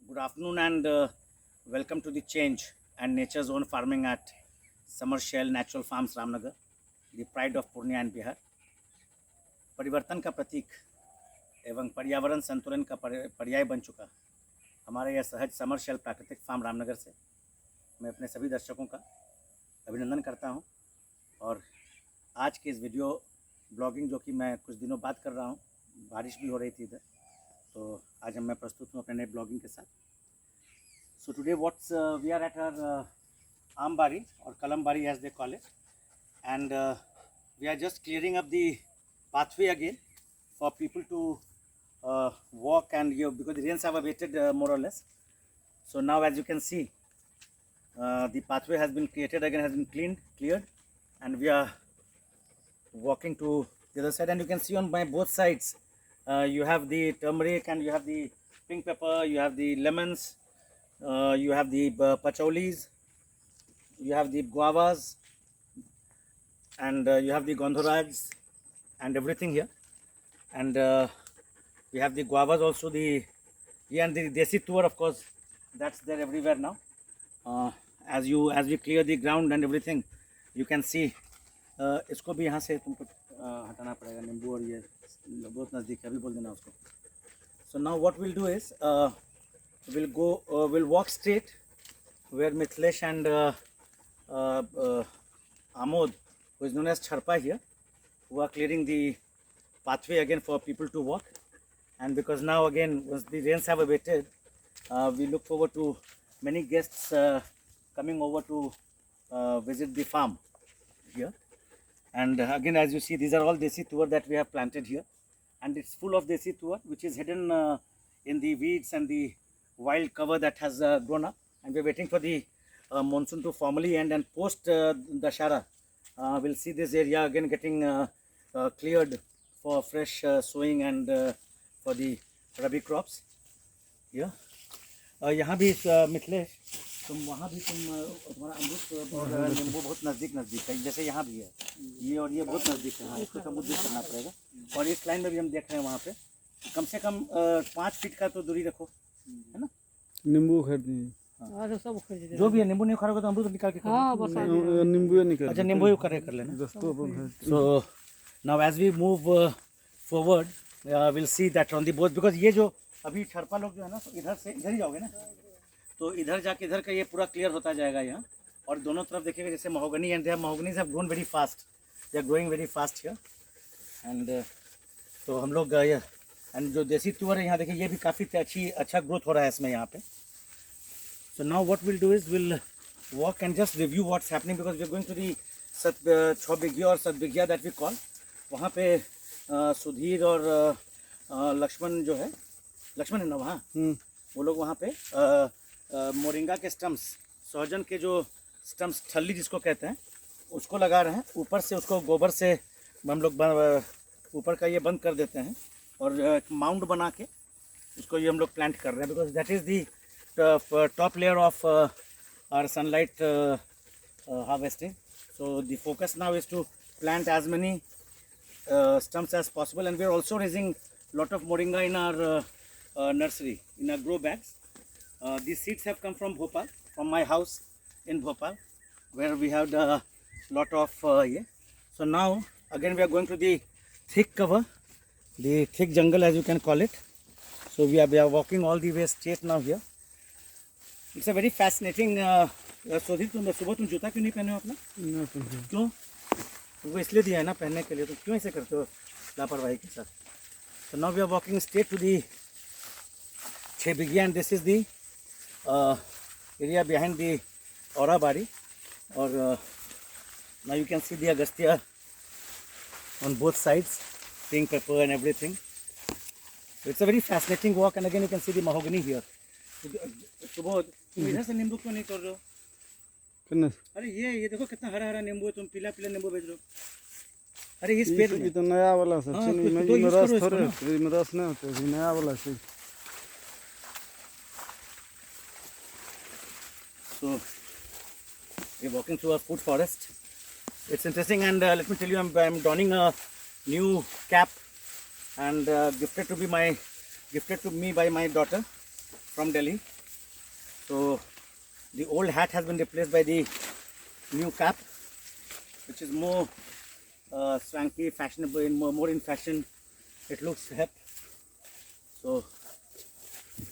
Good afternoon and welcome to the Change and Nature's Own Farming at Summer Shell Natural Farms Ramnagar, the pride of Purnia and Bihar. परिवर्तन का प्रतीक एवं पर्यावरण संतुलन का पर्याय बन चुका हमारे यह सहज समर शेल प्राकृतिक फार्म रामनगर से मैं अपने सभी दर्शकों का अभिनंदन करता हूं और आज के इस वीडियो ब्लॉगिंग जो कि मैं कुछ दिनों बाद कर रहा हूं, बारिश भी हो रही थी इधर, तो आज मैं प्रस्तुत हूं अपने नए ब्लॉगिंग के साथ. So today we are at our Ambari or Kalambari as they call it, and we are just clearing up the pathway again for people to walk and because the rains have abated more or less. So now as you can see, the pathway has been created again, has been cleared, and we are walking to the other side. And you can see on my both sides, you have the turmeric and you have the pink pepper, you have the lemons, you have the pacholis, you have the guavas, and you have the gondoraj and everything here. And we have the guavas also, and the desi tuar, of course, that's there everywhere now. As we clear the ground and everything, you can see इसको भी यहाँ से तुमको हटाना पड़ेगा, नींबू और ये बहुत नज़दीक है, अभी बोल देना उसको. So now what we'll do is we'll walk straight where Mithlesh and Amod, who is known as Charpa here, who are clearing the pathway again for people to walk. And because now again once the rains have abated, we look forward to many guests coming over to visit the farm here. And again, as you see, these are all desi tuar that we have planted here, and it's full of desi tuar which is hidden in the weeds and the wild cover that has grown up. And we're waiting for the monsoon to formally end, and post Dashara we'll see this area again getting cleared for fresh sowing and for the rabi crops here. यहाँ भी मिथिलेश, तुम वहाँ भी तुम्हारा अमरूद और नींबू बहुत नज़दीक है, जैसे यहाँ भी है, ये और ये बहुत नज़दीक है. हाँ, इसको सब दूर करना पड़ेगा. और इस लाइन में भी हम देख रहे हैं वहाँ पे कम से कम 5 फीट का तो दूरी रखो, है ना. नींबू खरीदिए. हाँ, सब खरीद जो भी है. नींबू नहीं खाओगे तो अमरूद निकाल के नींबू निकाल. अच्छा, नींबू कर लेना. So now as we move forward will see that on the both, because ये जो अभी छरपा लोग जो है ना, तो इधर से इधर ही जाओगे ना, तो इधर जाके इधर का ये पूरा क्लियर होता जाएगा यहाँ. और दोनों तरफ देखिएगा जैसे mahogany, and mahoganies have grown very fast, they are growing very fast here. And तो हम लोग एंड जो देसी तुअर है यहाँ देखिए, ये भी काफ़ी अच्छा ग्रोथ हो रहा है इसमें यहाँ पे. So now what we'll do is we'll walk and just review what's happening, because we're going to the Chobigya or Satbigya that we call. वहाँ पे सुधीर और लक्ष्मण जो है, लक्ष्मण है ना वहाँ, वो लोग वहाँ पे मोरिंगा के स्टम्प्स, सहजन के जो स्टम्प्स, ठल्ली जिसको कहते हैं, उसको लगा रहे हैं. ऊपर से उसको गोबर से हम लोग ऊपर का ये बंद कर देते हैं और एक माउंड बना के उसको ये हम लोग प्लांट कर रहे हैं, because that is the top layer of our sunlight harvesting. So the focus now is to plant as many stumps as possible, and we are also raising lot of moringa in our nursery, in our grow bags. These seeds have come from Bhopal, from my house in Bhopal, where we have a lot of So now again we are going to the thick cover, the thick jungle as you can call it. So we are walking all the way straight now here. It's a very fascinating. सोधी, तुम सुबह तुम जूता क्यों नहीं पहने हो अपना? क्यों? वो इसलिए दिया है ना पहनने के लिए, तो क्यों ऐसे करते हो लापरवाही के साथ? So now we are walking straight to the Chebigya, and this is the area behind the Aurabari. Or now you can see the Agastya on both sides, pink pepper and everything. So it's a very fascinating walk, and again you can see the mahogany here. सुबह तुम इधर से नींबू क्यों नहीं तोड़ रहे हो? अरे ये देखो कितना हरा हरा नींबू है, तुम पीला नींबू बेच रहे हो. अरे इस पेड़ में तो नया वाला से रस थोड़े, इसमें रस नहीं होता है, नया वाला से. So we're walking through a food forest. It's interesting, and let me tell you, I'm donning a new cap, and gifted to me by my daughter from Delhi. So the old hat has been replaced by the new cap, which is more swanky, fashionable, more in fashion. It looks hip. So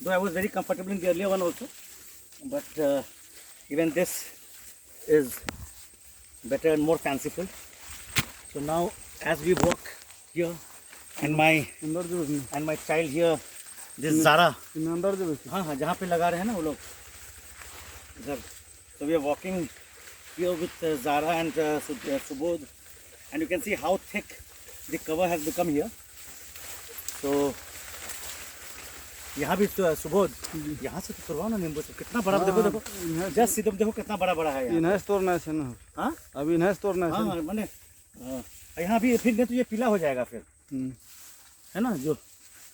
though I was very comfortable in the earlier one also, but even this is better and more fanciful. So now as we walk here and अंदर जो इसमें my child here, this Zara, अंदर जो इसमें हाँ हाँ जहाँ पे लगा रहे हैं ना वो लोग इधर. So we are walking here with Zara and Subodh, and you can see how thick the cover has become here. So यहाँ भी सुबोध यहाँ से तो करवाओ ना नींबू से. कितना बड़ा देखो देखो जस्ट तुम देखो कितना बड़ा बड़ा है यहाँ. इन्हें तोड़ना है ना. हाँ अभी इन्हें तोड़ना है. हाँ मैंने यहाँ भी फिर नहीं तो ये पीला हो जाएगा फिर, है ना. जो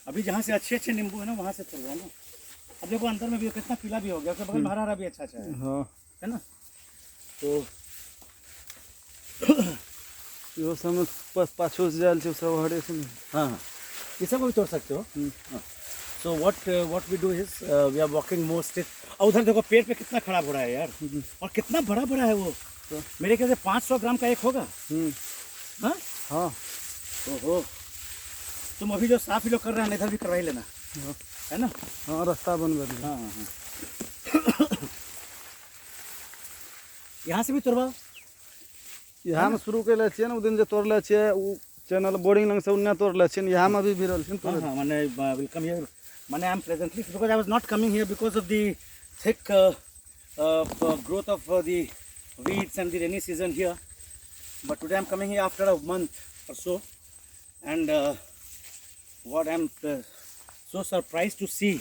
अभी जहाँ से अच्छे अच्छे नींबू है ना वहाँ से तोड़वाओ ना. अब देखो अंदर में भी कितना पीला भी हो गया, उसके बगल में हरा हरा भी अच्छा अच्छा है. हाँ है ना. तो यो समय पाछू से जाल से सब हड़े से. हाँ ये सब भी तोड़ सकते हो. So what we do is we are walking more straight. और उधर देखो पेड़ पे कितना खराब हो रहा है यार, और कितना बड़ा बड़ा है वो. मेरे ख्याल से 500 ग्राम का एक होगा. हाँ हाँ ओहो. तुम अभी जो साफ ही लोग कर रहे हैं इधर भी करवा ही लेना, है ना. हाँ रास्ता बन गया. हाँ हाँ यहाँ से भी तोड़वाओ. यहाँ में शुरू कर ले ना दिन जो तोड़ ले चैनल बोर्डिंग लंग से उन्हें तोड़ ले. यहाँ में भी भिरल छे. हाँ हाँ मैंने वेलकम हियर. मैंने I am presently because I was not coming here because of the thick growth of the weeds and the rainy season here, but today I'm coming here after a month or so, and what I'm so surprised to see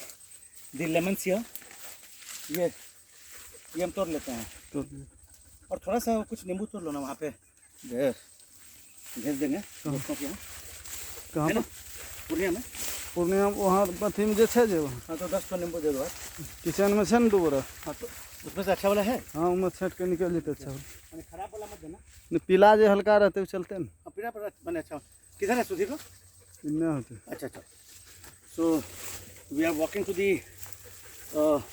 the lemons here. ये हम तोड़ लेते हैं. और थोड़ा सा कुछ नींबू तोड़ लो ना वहाँ पे भेज देंगे दोस्तों के यहाँ. कहाँ है ना पर पूर्णिया में. पूर्णिया वहाँ अथी में जो है जो हाँ तो 10 तो नींबू दे दो. किचन में है ना दोबारा. हाँ तो उसमें से अच्छा वाला है. हाँ उनमें छेट के निकल जेते. अच्छा मैंने खराब वाला मत देना. नहीं पीला जो हल्का रहते चलते ना. अब पीला पर मैंने अच्छा. किधर है सुधीर को. इन्हें होते. अच्छा अच्छा. So we are walking to the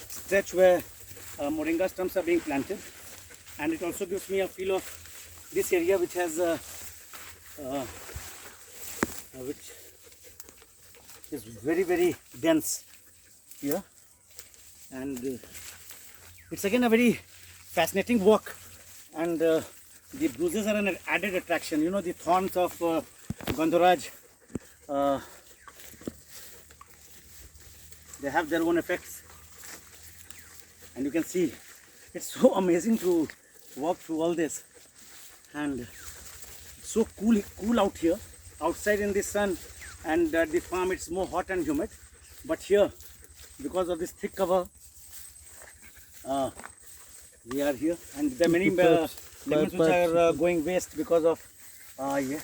stretch where moringa stumps are being planted, and it also gives me a feel of this area which has which is very dense here, and it's again a very fascinating walk, and the bruises are an added attraction. You know, the thorns of Gandharaj, they have their own effects, and you can see it's so amazing to walk through all this, and so cool out here. Outside in the sun, and at the farm it's more hot and humid, but here because of this thick cover we are here, and there are many lemons which are going waste because of ये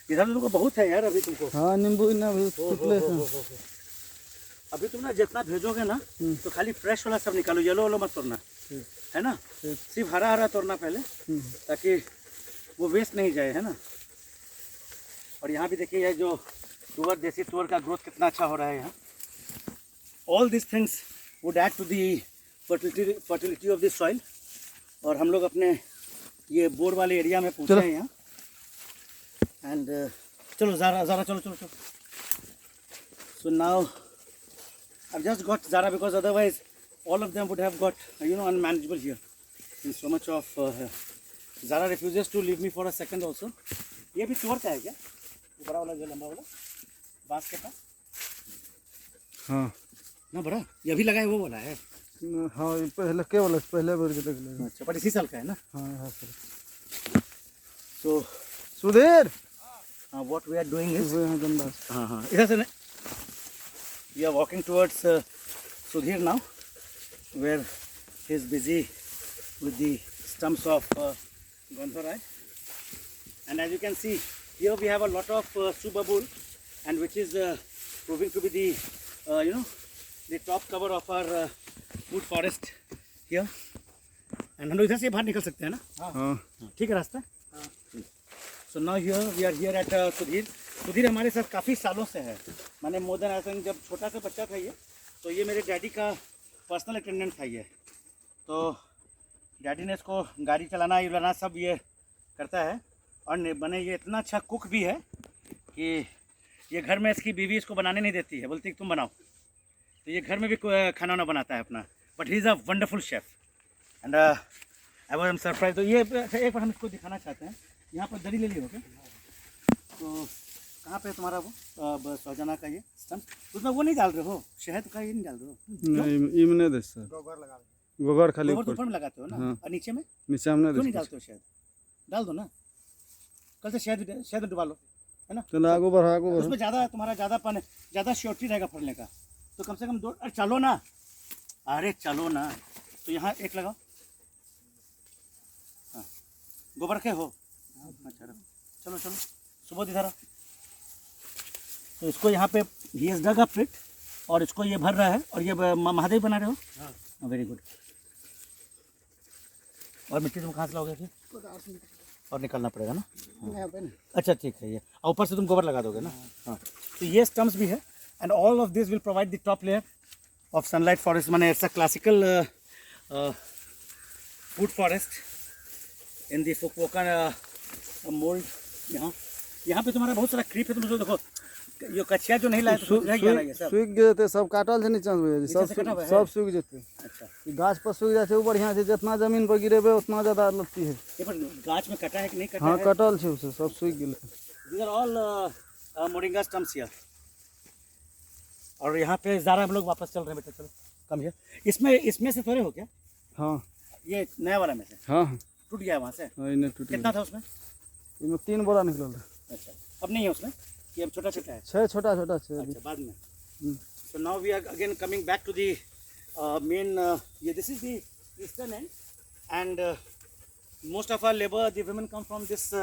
इधर तुमको बहुत है यार अभी तुमको. हाँ नींबू इन्हें भी पिछले अभी तुम ना जितना भेजोगे ना तो खाली फ्रेश वाला सब निकालो. येलो वाला मत तोड़ना, है ना. सिर्फ हरा हरा तोड़ना पहले ताकि वो वेस्ट नहीं जाए, है ना. और यहाँ भी देखिए ये जो तुअर, देसी तुअर का ग्रोथ कितना अच्छा हो रहा है यहाँ. All this things would add to the fertility of this soil. और हम लोग अपने ये बोर वाले एरिया में पहुँचे हैं यहाँ. एंड चलो ज़ारा चलो. So now I've just got Zara because otherwise all of them would have got unmanageable here. There's so much of Zara refuses to leave me for a second also. ये भी चोर का है क्या? ये बड़ा वाला जो लंबा वाला बांस के पास. हाँ ना बड़ा ये अभी लगा है वो वाला है. हाँ ये पहले के वाला पहले बार के लगे. अच्छा पर इसी साल का है ना. हाँ हाँ sir. So Sudhir what we are doing is यहाँ गंदा. हाँ इधर से we are walking towards Sudhir now, where he is busy with the stumps of Gandharaj. And as you can see, here we have a lot of subabul, and which is proving to be the the top cover of our food forest here. And हम लोग इधर से बाहर निकल सकते हैं ना. हाँ ठीक है रास्ता. So now here we are here at Sudhir. Sudhir हमारे साथ काफ़ी सालों से है. मैंने मोर देन आई थिंक जब छोटा सा बच्चा था ये, तो ये मेरे डैडी का पर्सनल अटेंडेंट था ये। तो डैडी ने इसको गाड़ी चलाना उलाना सब ये करता है, और बने ये इतना अच्छा कुक भी है कि ये घर में इसकी बीवी इसको बनाने नहीं देती है, बोलती है तुम बनाओ। तो ये घर में भी खाना वाना बनाता है अपना, but he is a wonderful chef and I was surprise. तो ये एक बार हम इसको दिखाना चाहते हैं। यहाँ पर दरी ले ली हो क्या? तो कहाँ पे है तुम्हारा वो सौजना का ये स्टम्प? उसमें वो नहीं डाल रहे हो, शहद का ये नहीं डाल रहे हो? नहीं इमने दे सर, गोबर खाली गोबर तो ऊपर में लगाते हो ना? हाँ। और नीचे में नीचे हमने क्यों नहीं दे डालते हो शहद? डाल दो ना, कल से शहद डुबा लो, है ना? चलो आगो बढ़ा उसमें ज़्यादा तुम्हारा ज़्यादा श्योरिटी रहेगा फलने का। तो कम से कम 2, अरे चलो ना, अरे चलो ना। तो यहाँ एक लगाओ, हाँ गोबर के हो, अच्छा चलो चलो सुबह इधर आओ। तो इसको यहाँ पे ही इज डग अ पिट, और इसको ये भर रहा है, और ये महादेव बना रहे हो? हाँ वेरी गुड। और मिट्टी तुम कहाँ से लाओगे फिर? और निकालना पड़ेगा ना? हाँ। अच्छा ठीक है ये, और ऊपर से तुम गोबर लगा दोगे ना? हाँ। तो ये स्टम्प्स भी है, and all of this will provide the top layer of sunlight forest. माने it's a classical food forest in the Fukuoka mould. यहाँ पे तुम्हारा बहुत सारा क्रीप है, तुम जो देखो ये कचिया जो नहीं लाए तो रह गया ना ये सब? सूख गए थे सब, काटल से नीचा में सब सूख जेते। अच्छा, गाछ पर सूख जाए छै, बढ़िया से जितना जमीन पर गिरेबे उतना ज्यादा लगती है। ये पर गाछ में कटा है कि नहीं कटा हाँ है? कटल छै उसे, सब सूख गेले। These are all moringa stumps here। और यहाँ पे ज़रा हम लोग वापस चल रहे हैं बेटा, चलो कम हियर। इसमें से थोड़े हो क्या? हाँ ये नया वाला में से हाँ टूट गया वहाँ से? हाँ इन्हें टूट कितना था उसमें? इनमें 3 बोरा निकलल है। अच्छा, अब नहीं है उसमें, ये अब छोटा छोटा है? छः छोटा छोटा छः। अच्छा, बाद में। So now we are again coming back to the main, this is the eastern end, and most of our labor, the women come from this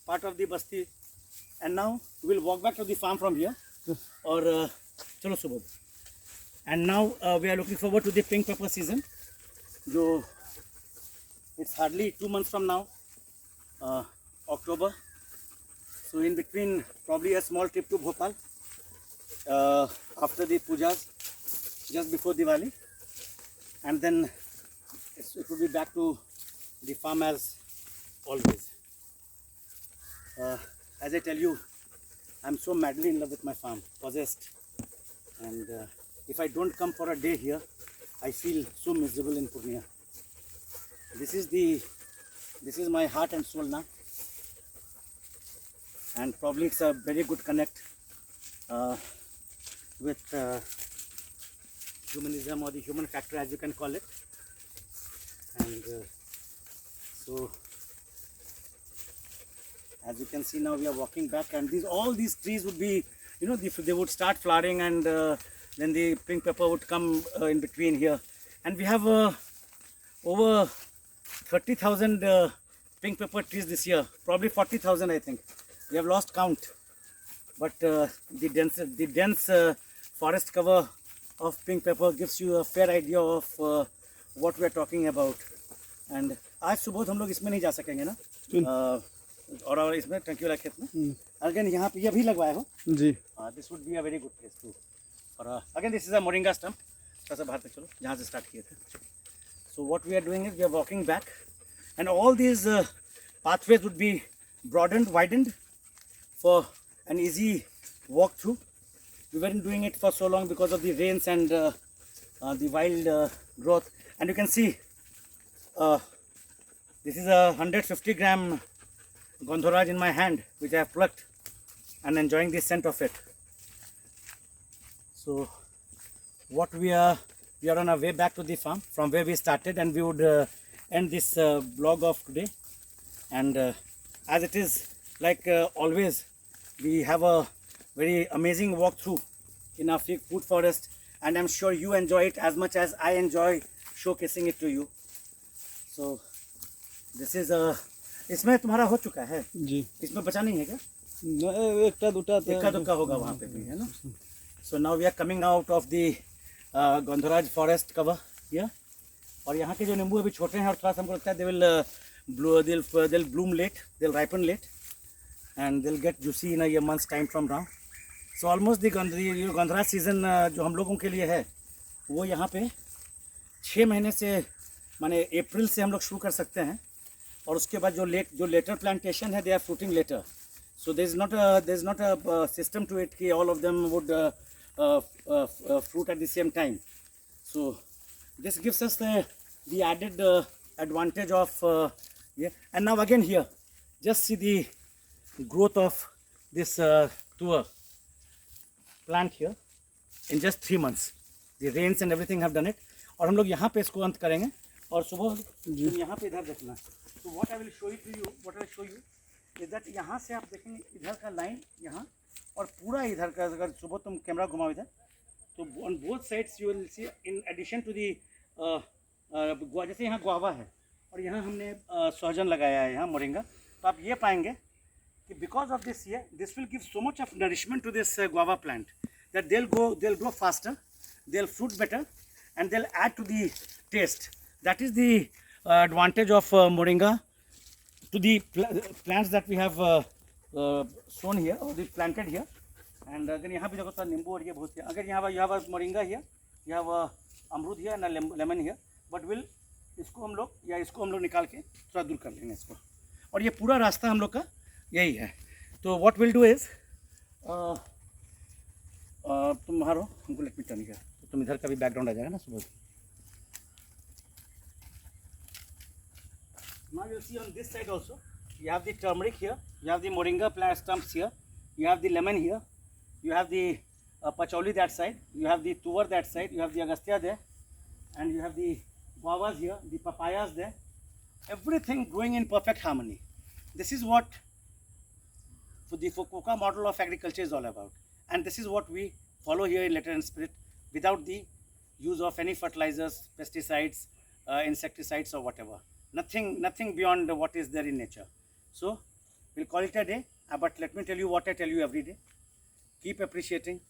part of the basti, and now we will walk back to the farm from here, or chalo subodh. And now we are looking forward to the pink pepper season, jo it's hardly 2 months from now, October. So in between, probably a small trip to Bhopal after the pujas, just before Diwali, and then it will be back to the farm as always. As I tell you, I'm so madly in love with my farm, possessed, and if I don't come for a day here, I feel so miserable in Purnia. This is my heart and soul now. And probably it's a very good connect with humanism, or the human factor as you can call it. And so as you can see, now we are walking back, and all these trees would be, they would start flowering, and then the pink pepper would come in between here. And we have over 30,000 pink pepper trees this year, probably 40,000 I think. We have lost count, but the dense forest cover of pink pepper gives you a fair idea of what we are talking about. And आज सुबह हम लोग इसमें नहीं जा सकेंगे ना, और इसमें टंकी वाला खेत में अगेन यहाँ पे ये भी लगवाए हो जी। This would be a very good place to. और again this is a moringa stump. थोड़ा सा बाहर तक चलो जहाँ से स्टार्ट किए थे। So what we are doing is we are walking back, and all these pathways would be widened for an easy walk through. We weren't doing it for so long because of the rains and the wild growth. And you can see this is a 150 gram Gondoraj in my hand, which I have plucked and enjoying the scent of it. So what we are on our way back to the farm from where we started, and we would end this vlog of today. And as it is, like always, we have a very amazing walkthrough in our food forest, and I'm sure you enjoy it as much as I enjoy showcasing it to you. So this is इसमें तुम्हारा हो चुका है जी, इसमें बचा नहीं है क्या? एक दुक्का होगा वहाँ पे भी, है ना? So now we are coming out of the Gondoraj forest cover here, और यहाँ के जो नींबू अभी छोटे हैं और थोड़ा सा हमको लगता है they'll bloom late, they'll ripen late, and they'll get juicy in a month's time from now. So almost the Gondoraj season जो हम लोगों के लिए है वो यहाँ पे 6 महीने से माने अप्रैल से हम लोग शुरू कर सकते हैं। और उसके बाद जो लेटर प्लांटेशन है, they are fruiting later, so there is not a system to it कि all of them would fruit at the same time. So this gives us the added advantage of yeah. And now again here, just see the growth of this tuar plant here in just 3 months. The rains and everything have done it. और हम लोग यहाँ पे इसको अंत करेंगे और सुबह तुम यहाँ पे इधर देखना। तो what I will show you is that यहाँ से आप देखेंगे इधर का लाइन यहाँ और पूरा इधर का, अगर सुबह तुम कैमरा घुमाओ इधर तो on both sides you will see in addition to the जैसे यहाँ गुआवा है और यहाँ हमने सहजन लगाया है, यहाँ मोरिंगा, तो आप ये पाएंगे कि बिकॉज ऑफ दिस ये this will give so much of nourishment to this guava plant that they will grow faster, they will fruit better and they will add to the taste. That is the advantage of moringa to the plants that we have sown here or the planted here. And अगर यहाँ पे देखो तो नींबू और ये बहुत है, अगर यहाँ you have moringa here, you have अमरूद here and lemon here, but will इसको हम लोग निकाल के थोड़ा दूर कर लेंगे इसको. और ये पूरा रास्ता हम लोग का यही है. तो what we'll do is तुम हारो हमको लेट मी टर्न हियर, तो तुम इधर का भी बैकग्राउंड आ जाएगा ना सुबह. Now you'll see on this side also, you have the turmeric here, you have the moringa plant stumps here, you have the lemon here, you have the pacholi that side, you have the tuvar that side, you have the agastya there, and you have the guavas here, the papayas there, everything growing in perfect harmony. This is what the Fukuoka model of agriculture is all about, and this is what we follow here in Letter and Spirit, without the use of any fertilizers, pesticides, insecticides or whatever. Nothing beyond what is there in nature. So we'll call it a day, but let me tell you what I tell you every day. Keep appreciating,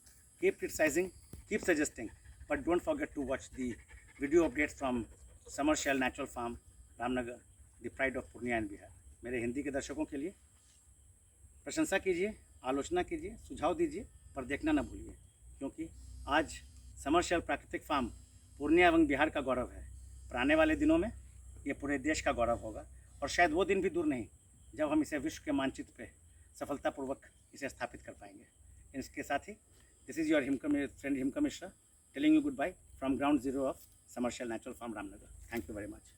keep criticizing, keep suggesting, but don't forget to watch the video updates from Summer Shell Natural Farm, Ramnagar, the pride of Purnia and Bihar. मेरे हिंदी के दर्शकों के लिए प्रशंसा कीजिए, आलोचना कीजिए, सुझाव दीजिए, पर देखना न भूलिए, क्योंकि आज समर शेल प्राकृतिक फार्म पूर्णिया एवं बिहार का गौरव है. पर आने वाले दिनों में ये पूरे देश का गौरव होगा और शायद वो दिन भी दूर नहीं जब हम इसे विश्व के मानचित्र पे सफलतापूर्वक इसे स्थापित कर पाएंगे. इसके साथ ही this is your friend Himka Mishra telling you good bye from ground zero of समर शेल natural farm Ramnagar. Thank you very much.